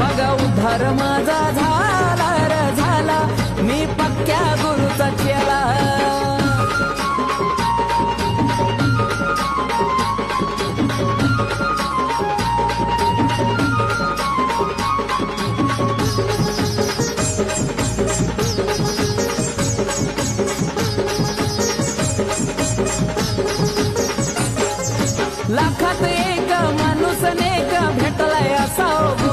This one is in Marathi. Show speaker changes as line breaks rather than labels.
बघा उद्धार माझा झाला रे झाला, मी पक्क्या गुरुचा चेला. लाखात एक माणूस नेक भेटलाय असावं